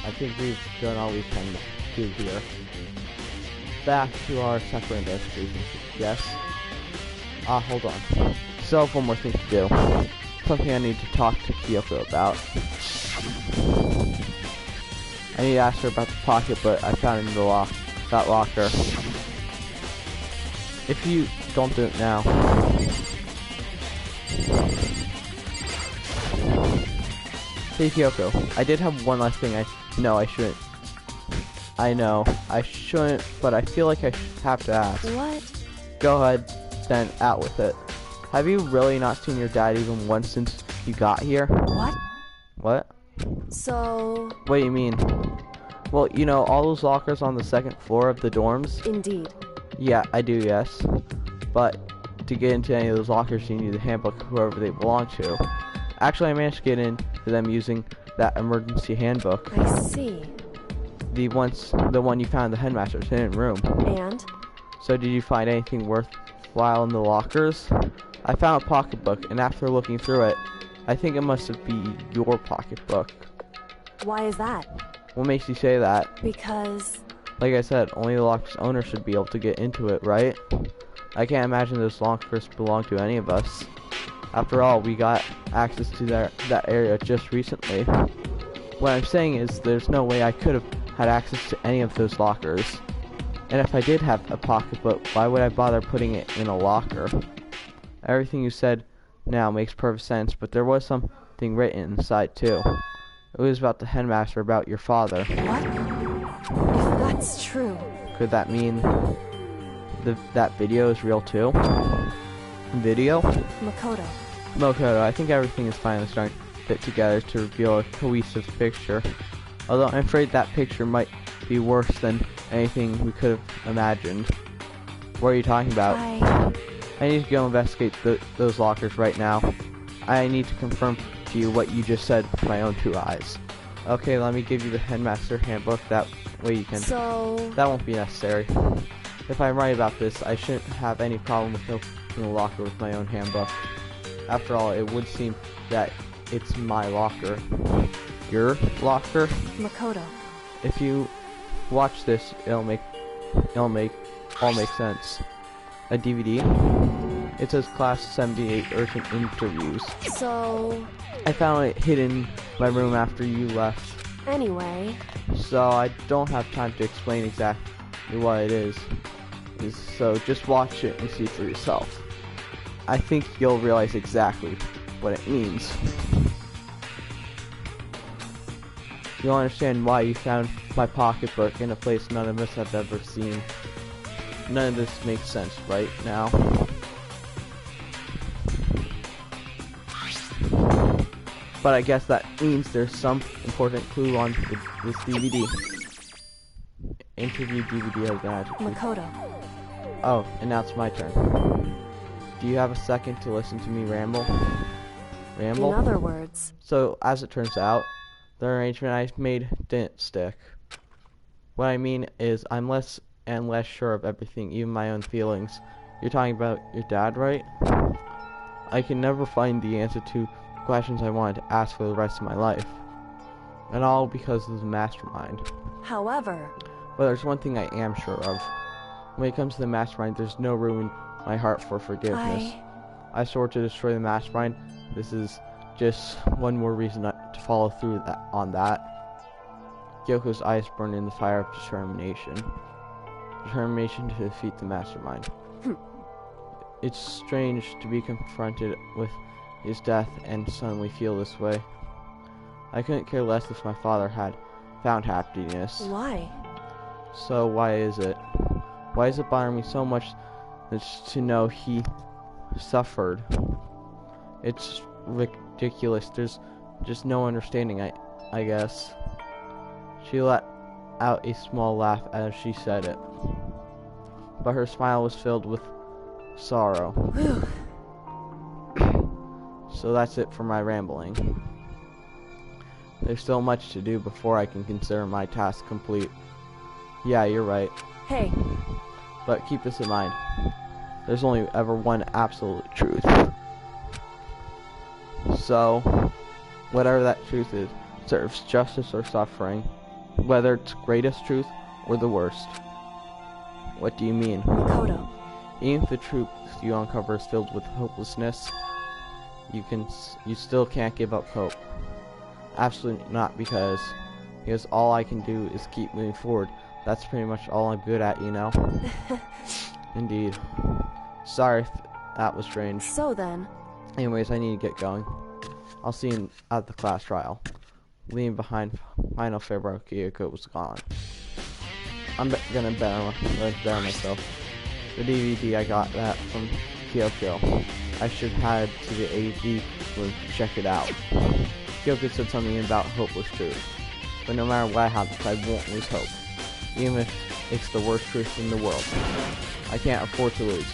I think we've done all we can do here. Back to our separate investigations. Yes? Hold on. Still have one more thing to do. Something I need to talk to Kyoko about. I need to ask her about the pocketbook I found in the that locker. If you don't do it now. Hey Kyoko, I did have one last thing I shouldn't. I know, I shouldn't, but I feel like I have to ask. What? Go ahead, then out with it. Have you really not seen your dad even once since you got here? What? What? So... What do you mean? Well, you know, all those lockers on the second floor of the dorms? Indeed. Yeah, I do, yes. But to get into any of those lockers, you need the handbook of whoever they belong to. Actually, I managed to get into them using that emergency handbook. I see. The one you found in the headmaster's hidden room. And? So did you find anything worthwhile in the lockers? I found a pocketbook, and after looking through it, I think it must be your pocketbook. Why is that? What makes you say that? Because... Like I said, only the locker's owner should be able to get into it, right? I can't imagine those lockers belong to any of us. After all, we got access to that area just recently. What I'm saying is, there's no way I could have had access to any of those lockers. And if I did have a pocketbook, why would I bother putting it in a locker? Everything you said now makes perfect sense, but there was something written inside too. It was about the headmaster, about your father. What? If that's true... Could that mean that video is real too? Video? Makoto, I think everything is finally starting to fit together to reveal a cohesive picture. Although I'm afraid that picture might be worse than anything we could have imagined. What are you talking about? I need to go investigate those lockers right now. I need to confirm to you what you just said with my own 2 eyes. Okay, let me give you the headmaster handbook, that way you can... So... That won't be necessary. If I'm right about this, I shouldn't have any problem with opening a locker with my own handbook. After all, it would seem that it's my locker. Your locker? Makoto. If you watch this, it'll make all make sense. A DVD? It says Class 78 Urgent Interviews. So... I found it hidden in my room after you left. Anyway... So I don't have time to explain exactly what it is. So just watch it and see for yourself. I think you'll realize exactly what it means. You'll understand why you found my pocketbook in a place none of us have ever seen. None of this makes sense right now. But I guess that means there's some important clue on this DVD. Interview DVD has been added. Makoto. Oh, and now it's my turn. Do you have a second to listen to me ramble? Ramble? In other words... So, as it turns out, the arrangement I made didn't stick. What I mean is, I'm less and less sure of everything, even my own feelings. You're talking about your dad, right? I can never find the answer to questions I wanted to ask for the rest of my life. And all because of the mastermind. However... But there's one thing I am sure of. When it comes to the mastermind, there's no room in my heart for forgiveness. I swore to destroy the mastermind. This is just one more reason to follow through on that. Kyoko's eyes burn in the fire of determination. Determination to defeat the mastermind. It's strange to be confronted with his death and suddenly feel this way. I couldn't care less if my father had found happiness. Why? So why is it? Why does it bother me so much to know he suffered? It's ridiculous. There's just no understanding, I guess. She let out a small laugh as she said it. But her smile was filled with sorrow. So that's it for my rambling. There's still much to do before I can consider my task complete. Yeah, you're right. Hey. But keep this in mind. There's only ever one absolute truth. So, whatever that truth is, serves justice or suffering. whether it's greatest truth or the worst. What do you mean? Mikoto. Even if the truth you uncover is filled with hopelessness, you still can't give up hope. Absolutely not, because all I can do is keep moving forward. That's pretty much all I'm good at, you know? Indeed. Sorry if that was strange. So then. Anyways, I need to get going. I'll see you at the class trial. Leaving behind final farewell, Kyoko was gone. I'm gonna better myself. The DVD, I got that from Kyoko. I should head to the AV room to check it out. Kyoko said something about hopeless truth. But no matter what happens, I won't lose hope. Even if it's the worst truth in the world. I can't afford to lose.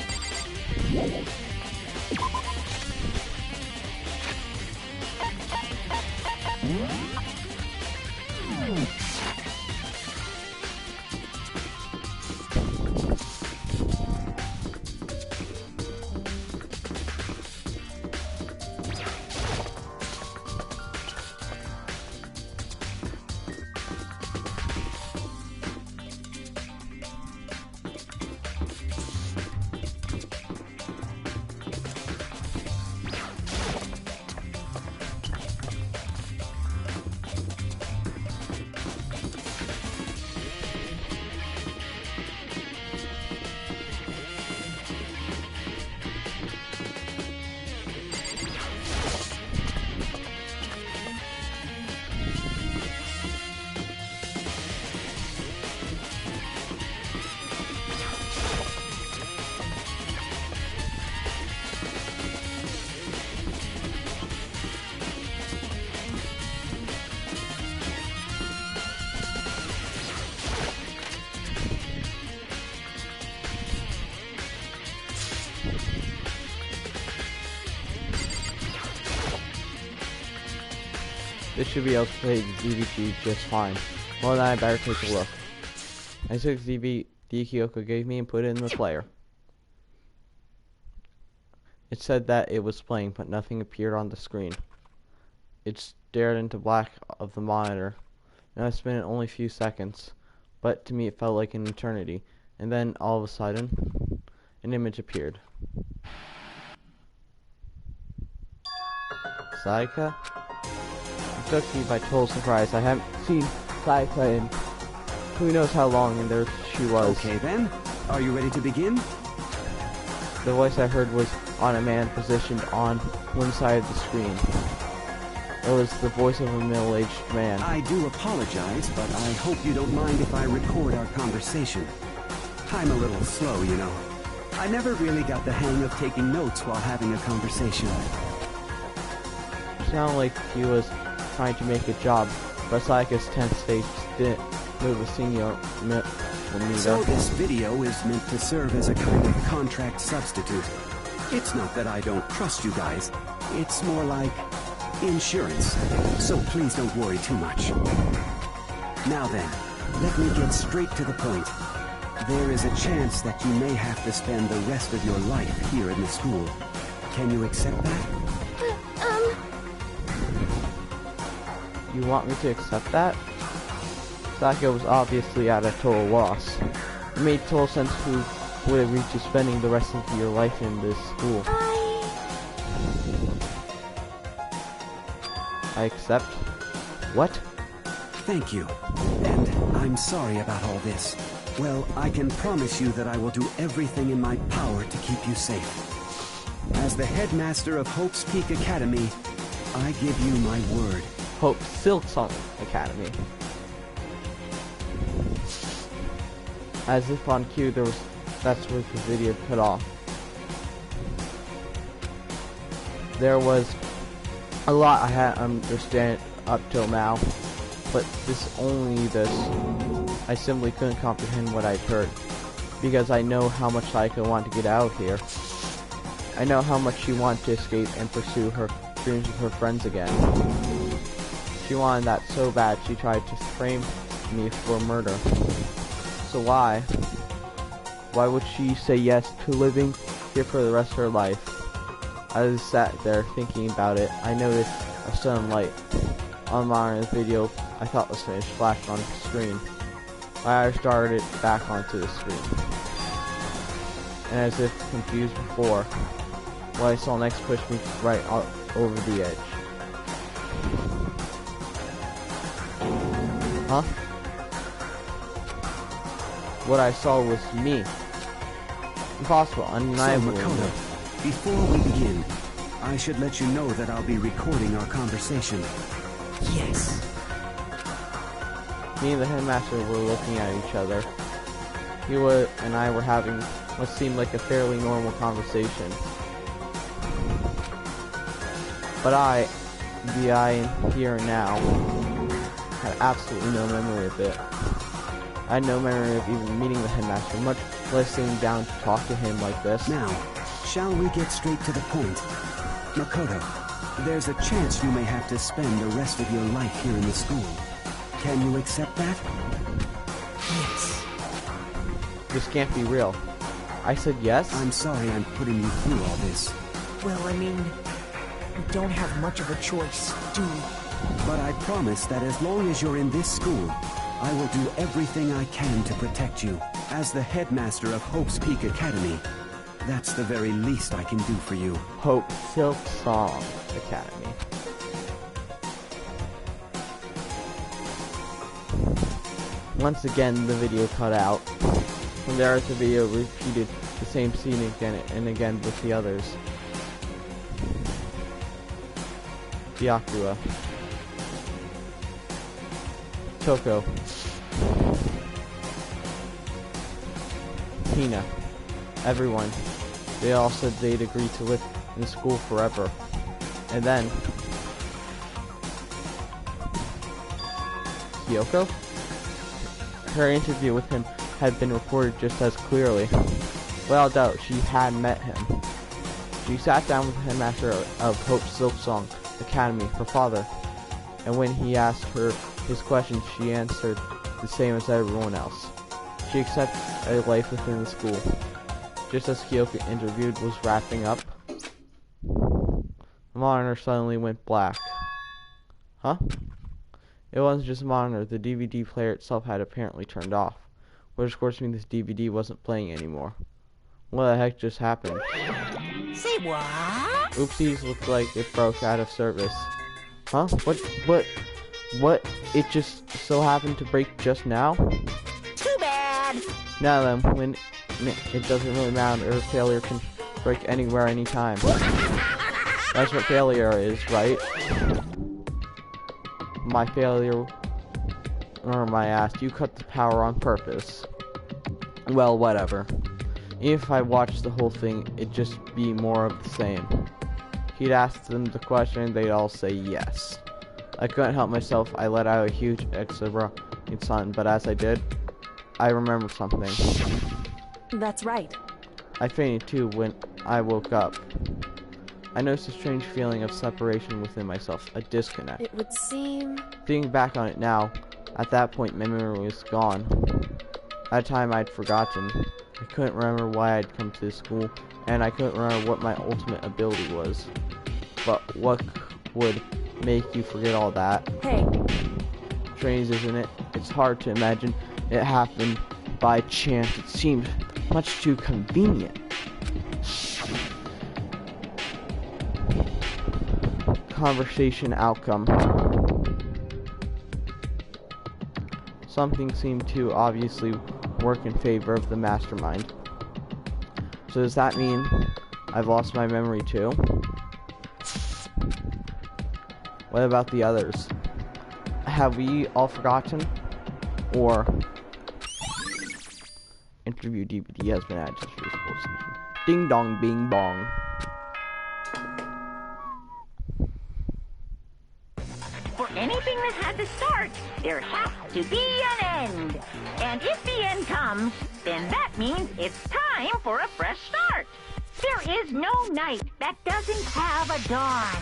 This should be able to play the DVD just fine. Well, then I better take a look. I took the DVD Kyoko gave me and put it in the player. It said that it was playing, but nothing appeared on the screen. It stared into black of the monitor, and I spent it only a few seconds, but to me it felt like an eternity. And then, all of a sudden, an image appeared. Sayaka? It took me by total surprise. I haven't seen Sayaka in who knows how long, and there she was. Okay then, are you ready to begin? The voice I heard was on a man positioned on one side of the screen. It was the voice of a middle-aged man. I do apologize, but I hope you don't mind if I record our conversation. I'm a little slow, you know. I never really got the hang of taking notes while having a conversation. It sounded like he was trying to make a job, but Sayaka's tense face didn't move a single millimeter. So this video is meant to serve as a kind of contract substitute. It's not that I don't trust you guys. It's more like insurance. So please don't worry too much. Now then, let me get straight to the point. There is a chance that you may have to spend the rest of your life here in the school. Can you accept that? You want me to accept that? Sayaka was obviously at a total loss. It made total sense who would agree to spending the rest of your life in this school. I accept. What? Thank you. And I'm sorry about all this. Well, I can promise you that I will do everything in my power to keep you safe. As the headmaster of Hope's Peak Academy, I give you my word. Hope Silksong Academy. As if on cue, that's where the video cut off. There was a lot I had to understand up till now, but I simply couldn't comprehend what I'd heard, because I know how much Sayaka wanted to get out of here. I know how much she wanted to escape and pursue her dreams with her friends again. She wanted that so bad she tried to frame me for murder. So why? Why would she say yes to living here for the rest of her life? As I sat there thinking about it, I noticed a sudden light on my video I thought was finished flashed on the screen. My eyes darted back onto the screen. And as if confused before, what I saw next pushed me right over the edge. Huh? What I saw was me. Impossible, undeniable. So, Makoto, before we begin, I should let you know that I'll be recording our conversation. Yes. Me and the headmaster were looking at each other. He and I were having what seemed like a fairly normal conversation. But the I here and now, had absolutely no memory of it. I had no memory of even meeting the headmaster, much less sitting down to talk to him like this. Now, shall we get straight to the point? Makoto, there's a chance you may have to spend the rest of your life here in the school. Can you accept that? Yes. This can't be real. I said yes? I'm sorry I'm putting you through all this. Well, I mean, we don't have much of a choice, do we? But I promise that as long as you're in this school, I will do everything I can to protect you. As the headmaster of Hope's Peak Academy, that's the very least I can do for you. Hope Silk Song Academy. Once again, the video cut out. From there, the video repeated the same scene again and again with the others. Byakuya. Toko. Hina. Everyone. They all said they'd agree to live in school forever. And then... Kyoko? Her interview with him had been recorded just as clearly. Without doubt, she had met him. She sat down with the headmaster of Hope Silksong Academy, her father, and when he asked her his questions, she answered the same as everyone else. She accepted a life within the school. Just as Kyoko interviewed was wrapping up, the monitor suddenly went black. Huh? It wasn't just a monitor, the DVD player itself had apparently turned off, which of course means this DVD wasn't playing anymore. What the heck just happened? Say what? Oopsies, looked like it broke out of service. Huh? What? It just so happened to break just now? Too bad. Now then, when it doesn't really matter, a failure can break anywhere, anytime. That's what failure is, right? My failure, or my ass, you cut the power on purpose. Well, whatever. Even if I watched the whole thing, it'd just be more of the same. He'd ask them the question, they'd all say yes. I couldn't help myself, I let out a huge exhalaration, but as I did, I remembered something. That's right. I fainted too when I woke up. I noticed a strange feeling of separation within myself, a disconnect. It would seem... Thinking back on it now, at that point my memory was gone. At the time I'd forgotten. I couldn't remember why I'd come to this school, and I couldn't remember what my ultimate ability was. But what would make you forget all that? Hey. Strange, isn't it? It's hard to imagine it happened by chance. It seemed much too convenient. Conversation outcome. Something seemed to obviously work in favor of the mastermind. So does that mean I've lost my memory too? What about the others? Have we all forgotten? Or interview DVD has been added to the school station. Ding dong bing bong. For anything that has a start, there has to be an end. And if the end comes, then that means it's time for a fresh start. There is no night that doesn't have a dawn.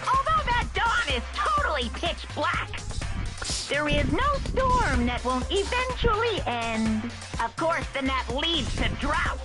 Although that dawn is totally pitch black. There is no storm that won't eventually end. Of course, then that leads to drought.